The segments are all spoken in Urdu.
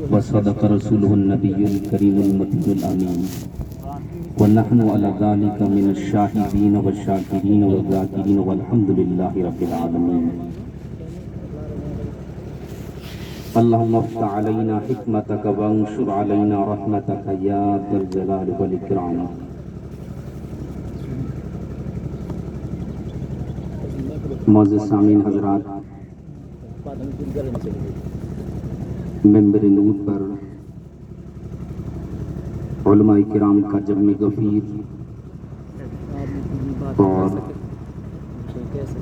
وصدق رسوله النبي الكريم المتين الأمين ونحن على ذلك من الشاهدين والشاكرين والذاكرين والحمد لله رب العالمين. اللهم افتح علينا حكمتك وانشر علينا رحمتك يا ذا الجلال والإكرام. معزز سامعین حضرات، ممبر نور پر علماء کرام کا جمع غفیر اور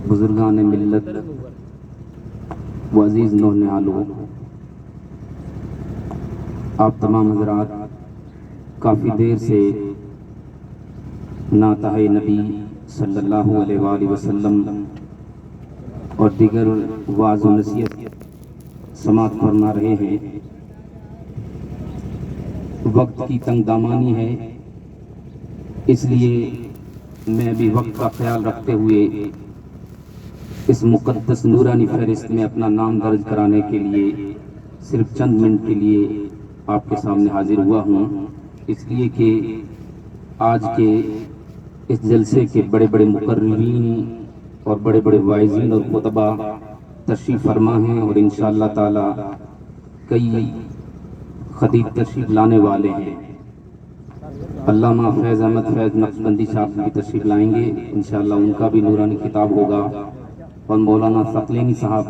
بزرگان ملت و عزیز نونہالو، آپ تمام حضرات کافی دیر سے نعتِ نبی صلی اللہ علیہ وآلہ وسلم اور دیگر وعظ و نصیحت سماعت فرما رہے ہیں. وقت کی تنگ دامانی ہے، اس لیے میں بھی وقت کا خیال رکھتے ہوئے اس مقدس نورانی فہرست میں اپنا نام درج کرانے کے لیے صرف چند منٹ کے لیے آپ کے سامنے حاضر ہوا ہوں، اس لیے کہ آج کے اس جلسے کے بڑے بڑے مقررین اور بڑے بڑے واعظین اور خطبہ تشریف فرما ہیں اور انشاءاللہ تعالی کئی خطیب تشریف لانے والے ہیں. علامہ فیض احمد فیض نقشبندی صاحب بھی تشریف لائیں گے انشاءاللہ، ان کا بھی نورانی خطاب ہوگا. اور مولانا ثقلینی صاحب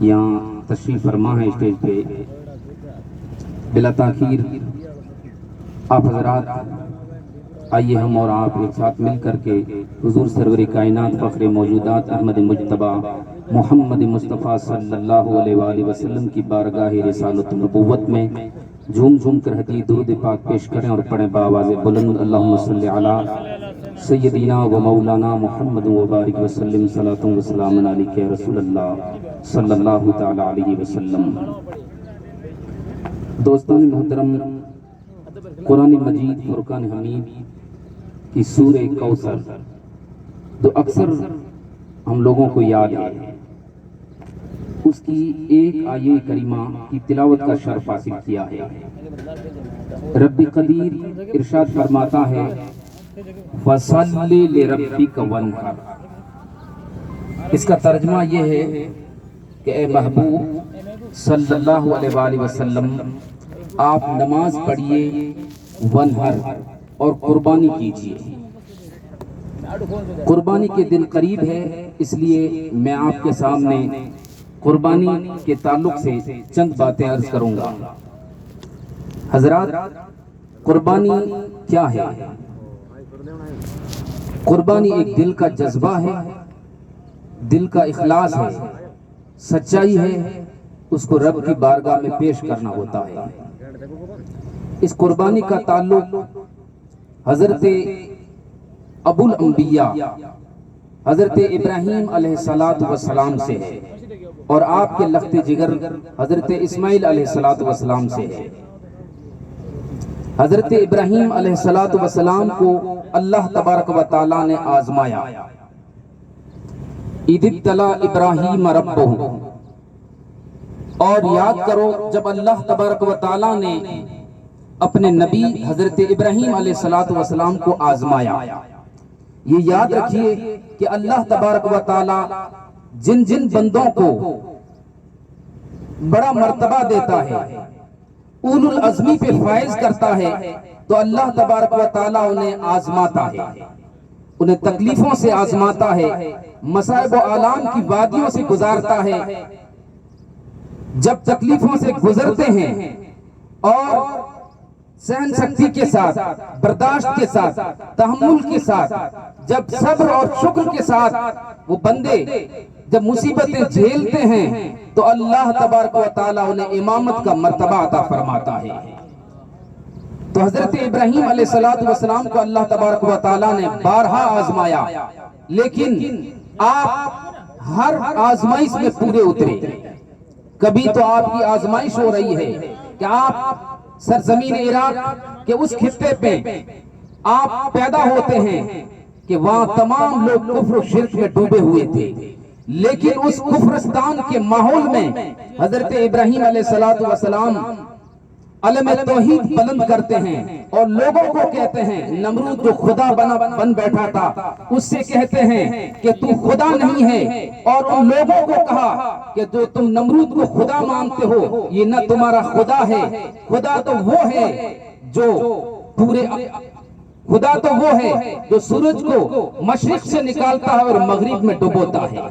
یہاں تشریف فرما ہے اسٹیج پہ. بلا تاخیر آپ حضرات آئیے ہم اور آپ ایک ساتھ مل کر کے حضور سرور کائنات فخر موجودات احمد مجتبی محمد مصطفیٰ صلی اللہ علیہ وآلہ وسلم کی بارگاہ رسالت نبوت میں جھوم جھوم کر حدیث درود پاک پیش کریں اور پڑھیں بآواز بلند: اللہم صلی علی سیدنا و مولانا محمد و بارک وسلم صلاۃ و سلام علیک یا رسول اللہ صلی اللہ تعالی علیہ وسلم. دوستان محترم، قرآن مجید فرقان حمید کی سورہ کوثر جو اکثر ہم لوگوں کو یاد ہے، اس کی ایک آیہ کریمہ کی تلاوت کا شرف حاصل کیا ہے. رب قدیر ارشاد فرماتا ہے فَصَلِّ لِرَبِّكَ وَانْحَرْ. اس کا ترجمہ یہ ہے کہ اے محبوب صلی اللہ علیہ وآلہ وسلم، آپ نماز پڑھیے، ونہر اور قربانی کیجیے. قربانی کے دن قریب ہے، اس لیے میں آپ کے سامنے قربانی کے تعلق سے چند باتیں عرض کروں گا. حضرات، قربانی کیا ہے؟ قربانی ایک دل کا جذبہ ہے، دل کا اخلاص ہے، سچائی ہے، اس کو رب کی بارگاہ میں پیش کرنا ہوتا ہے. اس قربانی کا تعلق حضرت ابو الانبیاء حضرت ابراہیم علیہ السلام سے ہے اور آپ کے لخت جگر حضرت اسماعیل علیہ السلام سے ہے. حضرت ابراہیم علیہ السلام کو اللہ تبارک و تعالیٰ نے آزمایا. اِذِ ابْتَلَىٰ إِبْرَاهِيمَ رَبُّهُ. اور یاد کرو جب اللہ تبارک و تعالیٰ نے اپنے نبی حضرت ابراہیم علیہ السلام کو آزمایا. یہ یاد رکھیے کہ اللہ تبارک و تعالیٰ جن جن بندوں کو بڑا مرتبہ دیتا ہے، اولو العزمی پہ فائز کرتا ہے، تو اللہ تبارک و تعالیٰ انہیں آزماتا ہے، انہیں تکلیفوں سے آزماتا ہے، مصائب و آلام کی وادیوں سے گزارتا ہے. جب تکلیفوں سے گزرتے ہیں اور سہن سختی کے ساتھ، برداشت کے ساتھ، تحمل کے ساتھ، جب صبر اور شکر کے ساتھ وہ بندے جب مصیبتیں جھیلتے ہیں تو اللہ تبارک و تعالیٰ انہیں امامت کا مرتبہ عطا فرماتا ہے. تو حضرت ابراہیم علیہ السلام کو اللہ تبارک و تعالیٰ نے بارہا آزمایا، لیکن آپ ہر آزمائش میں پورے اترے. کبھی تو آپ کی آزمائش ہو رہی ہے کہ آپ سرزمین عراق کے اس خطے پہ آپ پیدا ہوتے ہیں کہ وہاں تمام لوگ کفر و شرک میں ڈوبے ہوئے تھے، لیکن اس کفرستان کے ماحول میں حضرت ابراہیم علیہ السلام علم توحید بلند کرتے ہیں اور لوگوں کو کہتے ہیں، نمرود جو خدا بن بیٹھا تھا اس سے کہتے ہیں کہ تو خدا نہیں ہے، اور ان لوگوں کو کہا کہ جو تم نمرود کو خدا مانتے ہو یہ نہ تمہارا خدا ہے، خدا تو وہ ہے جو خدا تو وہ ہے جو سورج کو مشرق سے نکالتا ہے اور مغرب میں ڈبوتا ہے۔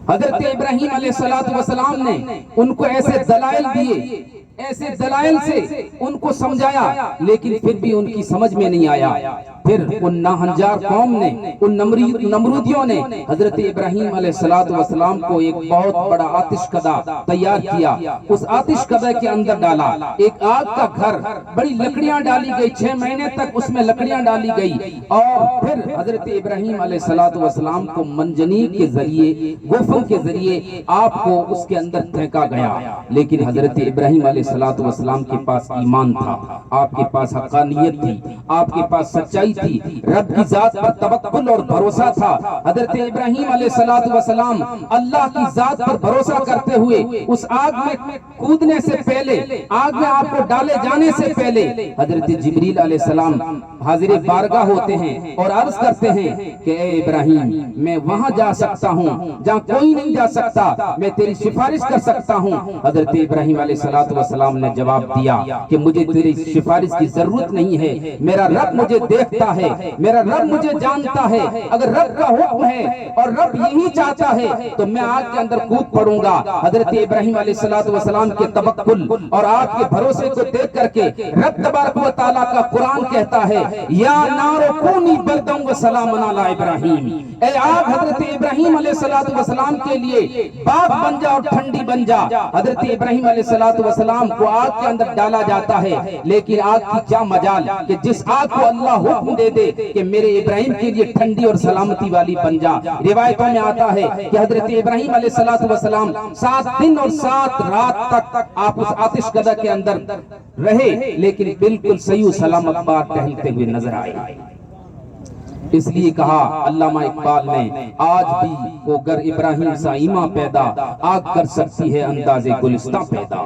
حضرت ابراہیم علیہ السلام نے ان کو ایسے دلائل دیے، ایسے دلائل سے ان کو سمجھایا، لیکن پھر بھی ان کی سمجھ میں نہیں آیا۔ پھر ان ناہنجار قوم نے، ان نمرودیوں نے حضرت ابراہیم علیہ السلام کو ایک بہت بڑا آتش کدہ تیار کیا، اس آتش کدہ کے اندر ڈالا ایک آگ کا گھر، بڑی لکڑیاں ڈالی گئی، 6 مہینے تک اس میں لکڑیاں ڈالی گئی، اور پھر حضرت ابراہیم علیہ السلام کو منجنیق کے ذریعے، گوفن کے ذریعے آپ کو اس کے اندر پھینکا گیا۔ لیکن حضرت ابراہیم علیہ السلام کے پاس ایمان تھا، آپ کے پاس حقانیت تھی، آپ کے پاس سچائی تھی، رب کی ذات پر توکل اور بھروسہ تھا۔ حضرت ابراہیم علیہ السلام اللہ کی ذات پر بھروسہ کرتے ہوئے اس آگ میں کودنے سے پہلے، آگ میں آپ کو ڈالے جانے سے پہلے حضرت جبریل علیہ السلام حاضر بارگاہ ہوتے ہیں اور عرض کرتے ہیں کہ اے ابراہیم، میں وہاں جا سکتا ہوں جہاں کوئی نہیں جا سکتا، میں تیری سفارش کر سکتا ہوں۔ حضرت ابراہیم علیہ السلام نے جواب دیا کہ مجھے تیری سفارش کی ضرورت نہیں ہے، میرا رب مجھے دیکھتا ہے، میرا رب مجھے جانتا ہے، اگر رب کا حکم ہے اور رب یہی چاہتا ہے تو میں آگ کے اندر کود پڑوں گا۔ حضرت ابراہیم علیہ السلام کے توکل اور آپ کے بھروسے کو دیکھ کر کے رب تبارک و تعالیٰ کا قرآن کہتا ہے، یا نار کونی بردم و سلام علی ابراہیم، اے آگ حضرت ابراہیم علیہ السلام کے لیے باغ بن جا اور ٹھنڈی بن جا۔ حضرت ابراہیم علیہ السلام کو آگ کے اندر ڈالا جاتا ہے، لیکن آگ کی کیا مجال کہ جس آگ کو اللہ حکم دے دے کہ میرے ابراہیم کے لیے ٹھنڈی اور سلامتی والی بن جا۔ روایتوں میں آتا ہے کہ حضرت ابراہیم علیہ السلام 7 دن اور 7 رات تک آپ اس آتش کدہ کے اندر رہے، لیکن بالکل صحیح و سلامت بار ٹہلتے ہوئے نظر آئے۔ اس لیے کہا علامہ اقبال نے، آج بھی وہ گر ابراہیم سا ایماں پیدا، آگ کر سکتی ہے انداز گلستہ پیدا۔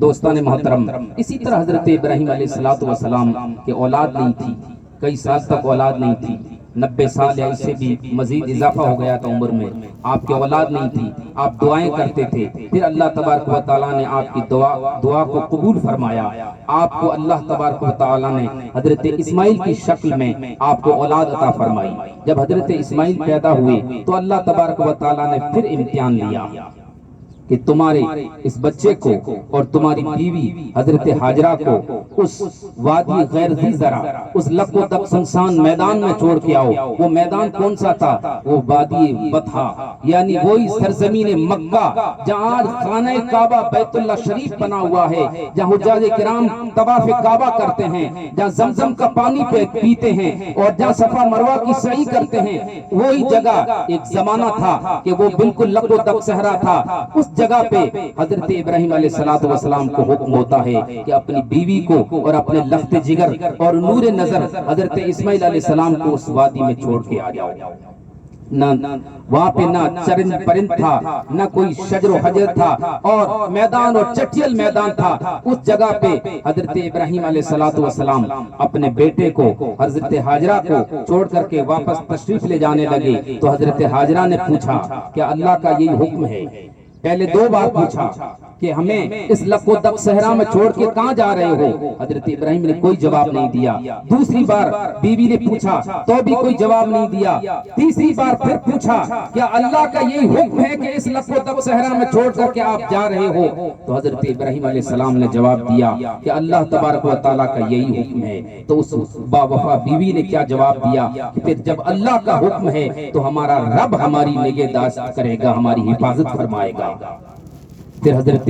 دوستان محترم، اسی طرح حضرت ابراہیم علیہ السلام کے اولاد نہیں تھی، کئی سال تک اولاد نہیں تھی، 90 سال یا اس سے بھی مزید اضافہ ہو گیا تھا عمر میں، آپ کے اولاد نہیں تھی، آپ دعائیں کرتے تھے، پھر اللہ تبارک و تعالیٰ نے آپ کی دعا کو قبول فرمایا، آپ کو اللہ تبارک و تعالیٰ نے حضرت اسماعیل کی شکل میں آپ کو اولاد عطا فرمائی۔ جب حضرت اسماعیل پیدا ہوئے تو اللہ تبارک و تعالیٰ نے پھر امتحان لیا کہ تمہارے اس بچے کو اور تمہاری بیوی حضرت حاجرہ کو اس وادی غیر ذی زرع، اس لق و دق سنسان میدان میں چھوڑ کے آؤ۔ وہ میدان کون سا تھا؟ وہ وادی بطحا، یعنی وہی سرزمین مکہ جہاں خانہ کعبہ بیت اللہ شریف بنا ہوا ہے، جہاں حجاج کرام طواف کعبہ کرتے ہیں، جہاں زمزم کا پانی پیتے ہیں اور جہاں صفا مروہ کی سعی کرتے ہیں، وہی جگہ ایک زمانہ تھا کہ وہ بالکل لق و دق صحرا تھا۔ اس جگہ پہ حضرت ابراہیم علیہ السلام کو حکم ہوتا ہے کہ اپنی بیوی کو اور اپنے لخت جگر اور نور نظر حضرت اسماعیل علیہ السلام کو اس وادی میں چھوڑ کے آ جاؤ۔ نہ وہاں پہ نہ چرند پرند تھا، نہ کوئی شجر و حجر تھا، اور میدان اور چٹیل میدان تھا۔ اس جگہ پہ حضرت ابراہیم علیہ السلام اپنے بیٹے کو حضرت حاجرہ کو چھوڑ کر کے واپس تشریف لے جانے لگے تو حضرت حاجرہ نے پوچھا کہ اللہ کا یہی حکم ہے؟ پہلے 2 بار پوچھا کہ ہمیں اس لق و دق صحرا میں چھوڑ کے کہاں جا رہے ہو؟ حضرت ابراہیم نے کوئی جواب نہیں دیا۔ دوسری بار بیوی نے پوچھا تو بھی کوئی جواب نہیں دیا۔ تیسری بار پھر پوچھا کیا اللہ کا یہی حکم ہے کہ اس لق و دق صحرا میں چھوڑ کر کے آپ جا رہے ہو؟ تو حضرت ابراہیم علیہ السلام نے جواب دیا کہ اللہ تبارک و تعالیٰ کا یہی حکم ہے۔ تو اس با وفا بیوی نے کیا جواب دیا کہ پھر جب اللہ کا حکم ہے تو ہمارا رب ہماری نگہداشت کرے گا، ہماری حفاظت فرمائے گا۔ پھر حضرت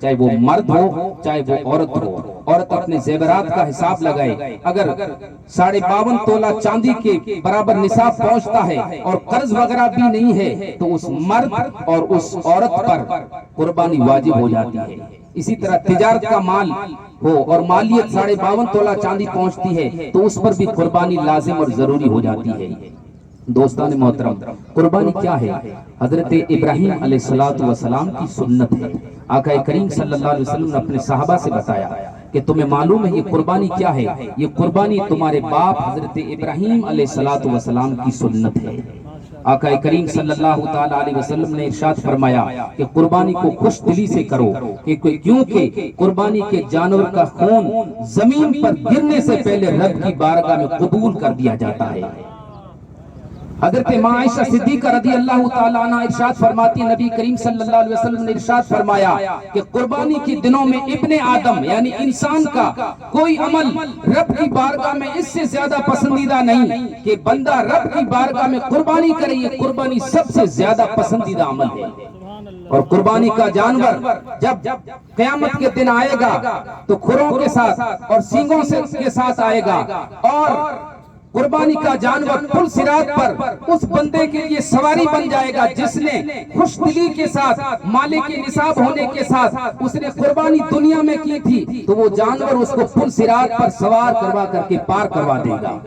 چاہے وہ مرد ہو چاہے وہ عورت ہو. عورت اپنے زیورات کا حساب لگائے. اگر 52.5 تولہ چاندی کے برابر نصاب پہنچتا ہے اور قرض وغیرہ بھی نہیں ہے تو اس مرد اور اس عورت پر قربانی واجب ہو جاتی ہے. اسی طرح تجارت کا مال ہو اور مالیت 52.5 تولہ چاندی پہنچتی ہے تو اس پر بھی قربانی لازم اور ضروری ہو جاتی ہے. دوستان محترم، قربانی کیا ہے؟ حضرت ابراہیم علیہ السلام کی سنت ہے. آقا کریم صلی اللہ علیہ وسلم نے اپنے صحابہ سے بتایا کہ تمہیں معلوم ہے یہ قربانی کیا ہے؟ یہ قربانی تمہارے باپ حضرت ابراہیم علیہ السلام کی سنت ہے. آقا کریم صلی اللہ تعالی علیہ وسلم نے ارشاد فرمایا کہ قربانی کو خوش دلی سے کرو، کیونکہ قربانی کے جانور کا خون زمین پر گرنے سے پہلے رب کی بارگاہ میں قبول کر دیا جاتا ہے. حضرت ماں عائشہ صدیقہ رضی اللہ تعالیٰ عنہ ارشاد فرماتی، نبی کریم صلی اللہ علیہ وسلم نے ارشاد فرمایا کہ قربانی کے دنوں میں ابن آدم یعنی انسان کا کوئی عمل رب کی بارگاہ میں اس سے زیادہ پسندیدہ نہیں کہ بندہ رب کی بارگاہ میں قربانی کرے. یہ قربانی سب سے زیادہ پسندیدہ عمل ہے. اور قربانی کا جانور جب قیامت کے دن آئے گا تو کھروں کے ساتھ اور سینگوں کے ساتھ آئے گا، اور قربانی کا جانور پل صراط پر اس بندے کے لیے سواری بن جائے گا جس نے خوش دلی کے ساتھ مالک نصاب ہونے کے ساتھ اس نے قربانی دنیا میں کی تھی، تو وہ جانور اس کو پل صراط پر سوار کروا کر کے پار کروا دے گا.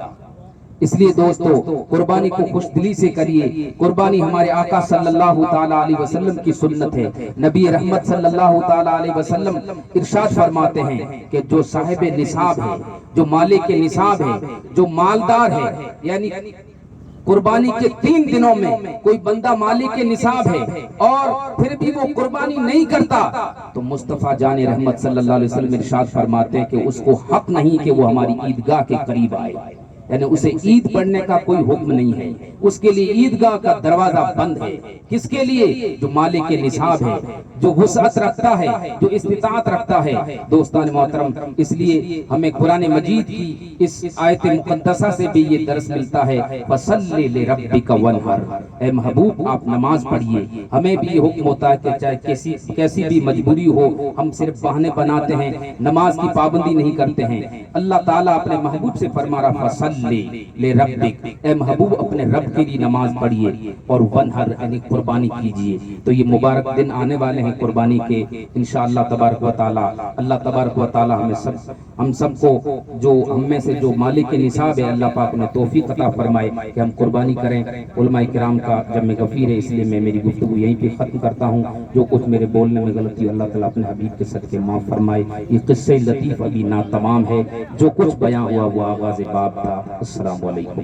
اس لیے دوستو قربانی کو خوش دلی سے کریے. قربانی ہمارے آقا صلی اللہ تعالی علیہ وسلم کی سنت ہے. نبی رحمت صلی اللہ تعالی علیہ وسلم ارشاد فرماتے ہیں کہ جو صاحب نصاب ہے، جو مالک نصاب ہے، جو مالدار ہے، یعنی قربانی کے 3 دنوں میں کوئی بندہ مالک نصاب ہے اور پھر بھی وہ قربانی نہیں کرتا تو مصطفیٰ جان رحمت صلی اللہ علیہ وسلم ارشاد فرماتے ہیں کہ اس کو حق نہیں کہ وہ ہماری عیدگاہ کے قریب آئے. یعنی اسے عید پڑھنے کا کوئی حکم نہیں ہے. اس کے لیے عیدگاہ کا دروازہ بند ہے. کس کے لیے؟ جو مالک نصاب ہے، جو وسعت رکھتا ہے، جو استطاعت رکھتا ہے. دوستان محترم، اس لیے ہمیں قرآن مجید کی اس آیت مقدسہ سے بھی یہ درس ملتا ہے، فَصَلِّ لِرَبِّكَ وَانْحَرْ. اے محبوب آپ نماز پڑھیے. ہمیں بھی یہ حکم ہوتا ہے کہ چاہے کیسی بھی مجبوری ہو، ہم صرف بہانے بناتے ہیں، نماز کی پابندی نہیں کرتے ہیں. اللہ تعالیٰ اپنے محبوب سے فرما رہا فَصَلِّ لِرَبِّكَ، اے محبوب اپنے رب کے لیے نماز پڑھیے اور وَانْحَرْ یعنی قربانی کیجئے. تو یہ مبارک دن آنے والے ہیں قربانی کے انشاءاللہ تبارک و تعالی. اللہ تبارک و تعالی ہم سب کو جو ہم میں سے جو مالک نصاب ہے اللہ پاک نے توفیق عطا فرمائے کہ ہم قربانی کریں. علماء کرام کا جمع غفیر ہے، اس لیے میں میری گفتگو یہیں پہ ختم کرتا ہوں. جو کچھ میرے بولنے میں غلطی اللہ تعالیٰ اپنے حبیب کے صدقے معاف فرمائے. یہ قصہ لطیف ابھی ناتمام ہے. جو کچھ بیان ہوا وہ آغاز باب تھا. السلام علیکم.